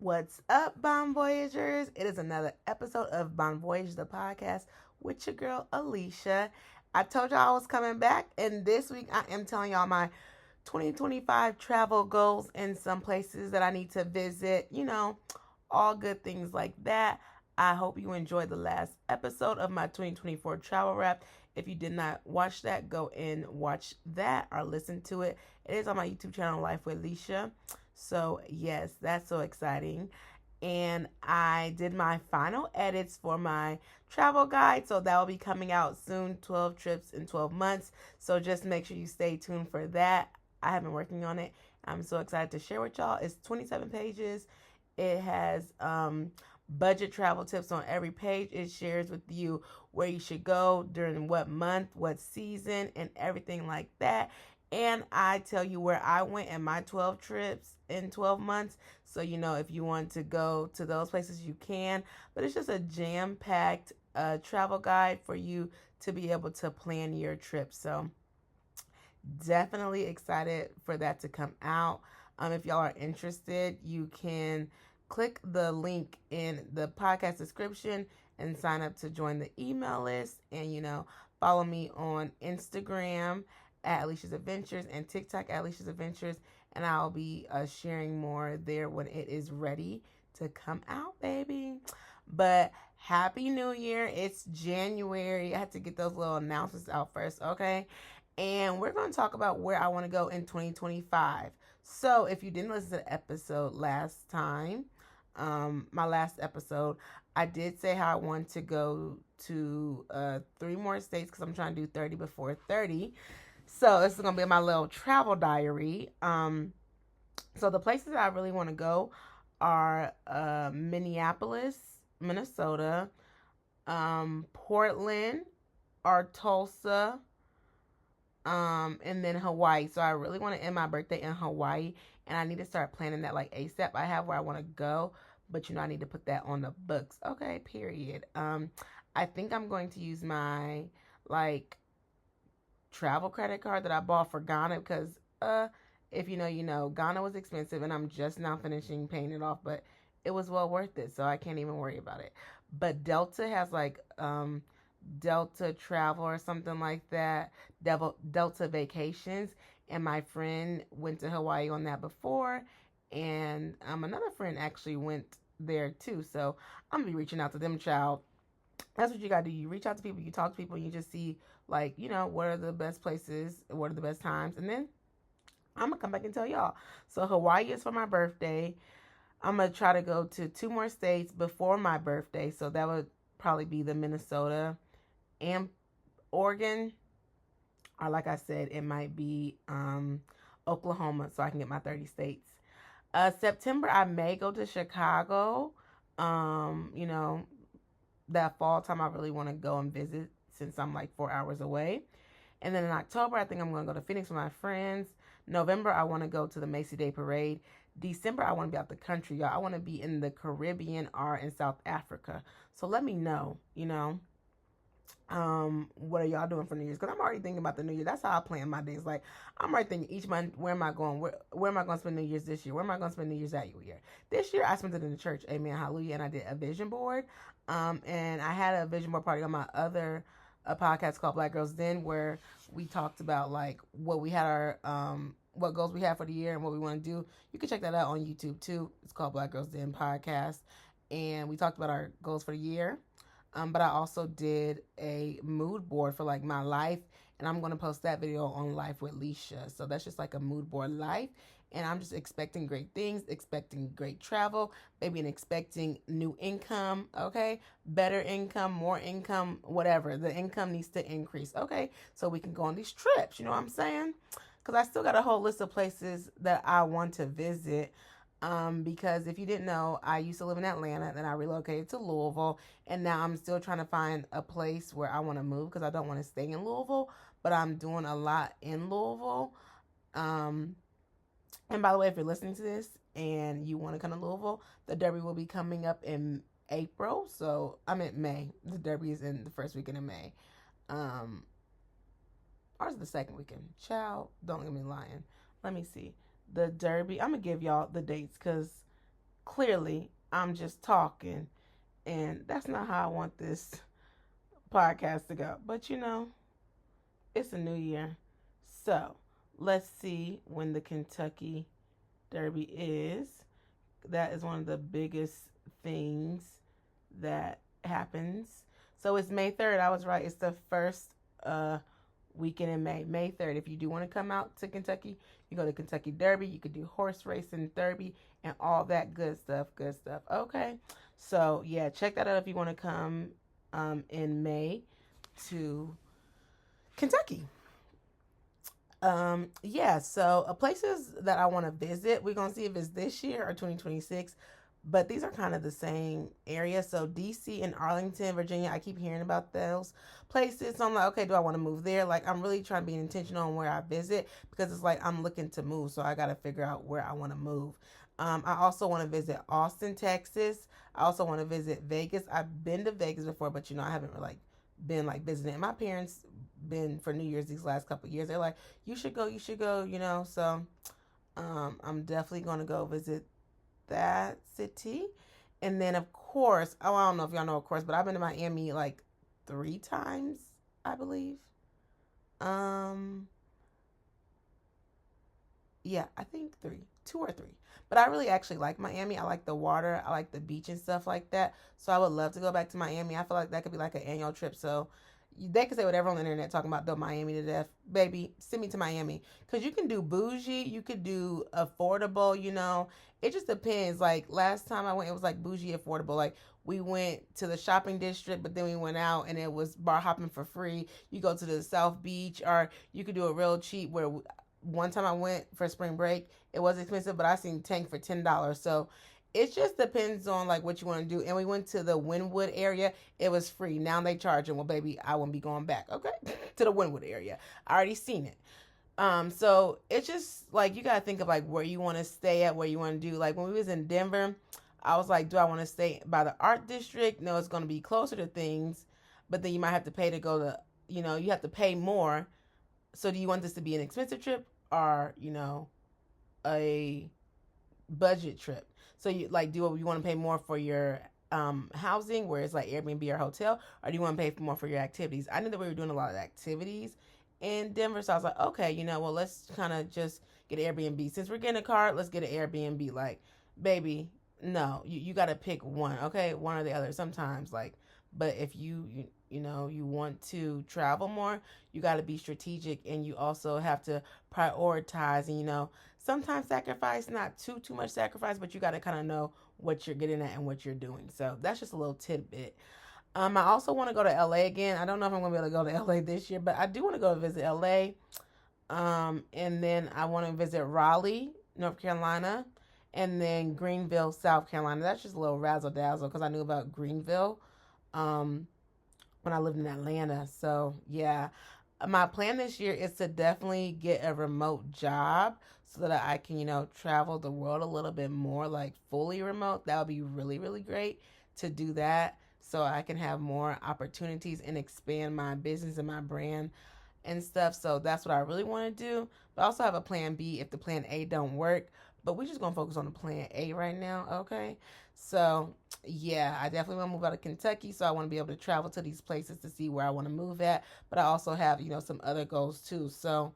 What's up, Bon Voyagers? It is another episode of Bon Voyage, the podcast with your girl, Alieshia. I told y'all I was coming back, and this week I am telling y'all my 2025 travel goals and some places that I need to visit, all good things like that. I hope you enjoyed the last episode of my 2024 travel wrap. If you did not watch that, go and watch that or listen to it. It is on my YouTube channel, Life with Alieshia. So, yes, that's so exciting. And I did my final edits for my travel guide. So, that will be coming out soon, 12 trips in 12 months. So, just make sure you stay tuned for that. I have been working on it. I'm so excited to share with y'all. It's 27 pages. It has budget travel tips on every page. It shares with you where you should go during what month, what season, and everything like that. And I tell you where I went in my 12 trips in 12 months. So, if you want to go to those places, you can. But it's just a jam-packed travel guide for you to be able to plan your trip. So, definitely excited for that to come out. If y'all are interested, you can click the link in the podcast description and sign up to join the email list. And, follow me on Instagram at Alieshia's Adventures and TikTok at Alieshia's Adventures. And I'll be sharing more there when it is ready to come out, baby. But Happy New Year. It's January. I had to get those little announcements out first, okay? And we're going to talk about where I want to go in 2025. So if you didn't listen to the episode last time, my last episode, I did say how I want to go to 3 more states because I'm trying to do 30 before 30. So this is going to be my little travel diary. So the places I really want to go are Minneapolis, Minnesota, Portland, or Tulsa, and then Hawaii. So I really want to end my birthday in Hawaii, and I need to start planning that like ASAP. I have where I want to go, but I need to put that on the books. Okay, period. I think I'm going to use my travel credit card that I bought for Ghana because if you know, Ghana was expensive, and I'm just now finishing paying it off, but it was well worth it, so I can't even worry about it. But Delta has Delta Travel or something like that, Delta Vacations, and my friend went to Hawaii on that before, and another friend actually went there too, so I'm gonna be reaching out to them, child. That's what you gotta do. You reach out to people, you talk to people, and you just see what are the best places, what are the best times, and then I'm gonna come back and tell y'all. So Hawaii is for my birthday. I'm gonna try to go to 2 more states before my birthday, so that would probably be the Minnesota and Oregon, or like I said, it might be Oklahoma, so I can get my 30 states. September, I may go to Chicago. That fall time, I really want to go and visit since I'm like 4 hours away. And then in October, I think I'm going to go to Phoenix with my friends. November, I want to go to the Macy Day Parade. December, I want to be out the country, y'all. I want to be in the Caribbean or in South Africa. So let me know, what are y'all doing for New Year's? Because I'm already thinking about the New Year. That's how I plan my days. Like, I'm already thinking each month, where am I going? Where am I going to spend New Year's this year? Where am I going to spend New Year's that year? This year, I spent it in the church. Amen. Hallelujah. And I did a vision board. And I had a vision board party on my other podcast called Black Girls Den, where we talked about like what we had what goals we have for the year and what we want to do. You can check that out on YouTube too. It's called Black Girls Den Podcast. And we talked about our goals for the year. But I also did a mood board for like my life, and I'm going to post that video on Life with Alieshia. So that's just like a mood board life, and I'm just expecting great things, expecting great travel, maybe, and expecting new income, okay? Better income, more income, whatever. The income needs to increase, okay? So we can go on these trips, you know what I'm saying? Because I still got a whole list of places that I want to visit. Because if you didn't know, I used to live in Atlanta, then I relocated to Louisville, and now I'm still trying to find a place where I want to move because I don't want to stay in Louisville, but I'm doing a lot in Louisville. And by the way, if you're listening to this and you want to come to Louisville, the Derby will be coming up in April, so I'm in May. The Derby is in the first weekend of May. Or is it the second weekend? Child, don't get me lying. Let me see. The Derby, I'm going to give y'all the dates because clearly I'm just talking, and that's not how I want this podcast to go. But it's a new year. So let's see when the Kentucky Derby is. That is one of the biggest things that happens. So it's May 3rd. I was right. It's the first weekend in May. May 3rd. If you do want to come out to Kentucky, you go to Kentucky Derby. You could do horse racing, derby, and all that good stuff. Good stuff. Okay. So yeah, check that out if you want to come in May to Kentucky. Yeah, so places that I want to visit, we're going to see if it's this year or 2026, but these are kind of the same area. So DC and Arlington, Virginia, I keep hearing about those places. So I'm like, okay, do I want to move there? Like, I'm really trying to be intentional on where I visit, because it's like I'm looking to move, so I got to figure out where I want to move. I also want to visit Austin, Texas. I also want to visit Vegas. I've been to Vegas before, but I haven't really been visiting. And my parents been for New Year's these last couple of years. They're like, you should go, So I'm definitely going to go visit that city. And then of course, I don't know if y'all know, of course, but I've been to Miami like 3 times, I believe. Um, yeah, I think 2 or 3. But I really actually like Miami. I like the water. I like the beach and stuff like that. So I would love to go back to Miami. I feel like that could be like an annual trip. So they could say whatever on the internet talking about the Miami to death. Baby, send me to Miami. Because you can do bougie. You could do affordable. It just depends. Like last time I went, it was like bougie affordable. Like we went to the shopping district, but then we went out and it was bar hopping for free. You go to the South Beach, or you could do a real cheap where one time I went for spring break, it was expensive, but I seen tank for $10. So it just depends on like what you want to do. And we went to the Wynwood area. It was free. Now they charging. Well, baby, I won't be going back. Okay, to the Wynwood area. I already seen it. So it's just like you gotta think of like where you want to stay at, where you want to do. Like when we was in Denver, I was like, do I want to stay by the art district? No, it's gonna be closer to things, but then you might have to pay to go to. You have to pay more. So do you want this to be an expensive trip, or a budget trip? So you like, do you want to pay more for your housing, where it's like Airbnb or hotel, or do you want to pay more for your activities? I knew that we were doing a lot of activities in Denver, so I was like, okay, well, let's kind of just get an Airbnb. Since we're getting a car, let's get an Airbnb. Like, baby, no, you got to pick one, okay, one or the other. Sometimes, like, but if you want to travel more, you got to be strategic, and you also have to prioritize, and sometimes sacrifice, not too much sacrifice, but you got to kind of know what you're getting at and what you're doing. So that's just a little tidbit. I also want to go to LA again. I don't know if I'm going to be able to go to LA this year, but I do want to go visit LA. And then I want to visit Raleigh, North Carolina, and then Greenville, South Carolina. That's just a little razzle dazzle because I knew about Greenville when I lived in Atlanta. So yeah, my plan this year is to definitely get a remote job so that I can, travel the world a little bit more, like fully remote. That would be really, really great to do that, so I can have more opportunities and expand my business and my brand and stuff. So that's what I really want to do. But I also have a plan B if the plan A don't work. But we're just going to focus on the plan A right now, okay? So, yeah, I definitely want to move out of Kentucky. So I want to be able to travel to these places to see where I want to move at. But I also have, some other goals too. So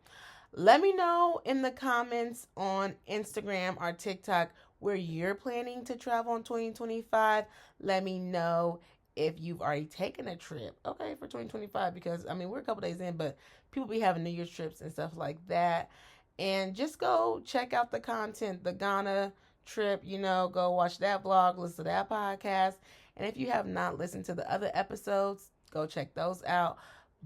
let me know in the comments on Instagram or TikTok where you're planning to travel in 2025. Let me know if you've already taken a trip, okay, for 2025, because we're a couple days in, but people be having New Year's trips and stuff like that. And just go check out the content, the Ghana trip, go watch that vlog, listen to that podcast. And if you have not listened to the other episodes, go check those out.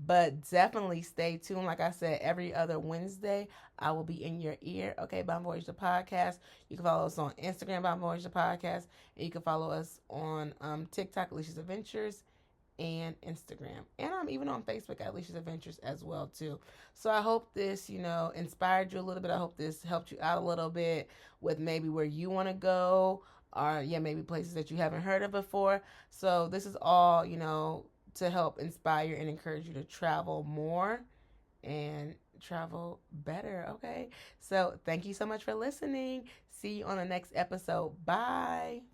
But definitely stay tuned. Like I said, every other Wednesday, I will be in your ear. Okay, Bon Voyage the Podcast. You can follow us on Instagram, Bon Voyage the Podcast. And you can follow us on TikTok, Alicia's Adventures, and Instagram. And I'm even on Facebook at Alicia's Adventures as well, too. So I hope this, inspired you a little bit. I hope this helped you out a little bit with maybe where you want to go, or, maybe places that you haven't heard of before. So this is all, to help inspire and encourage you to travel more and travel better. Okay. So thank you so much for listening. See you on the next episode. Bye.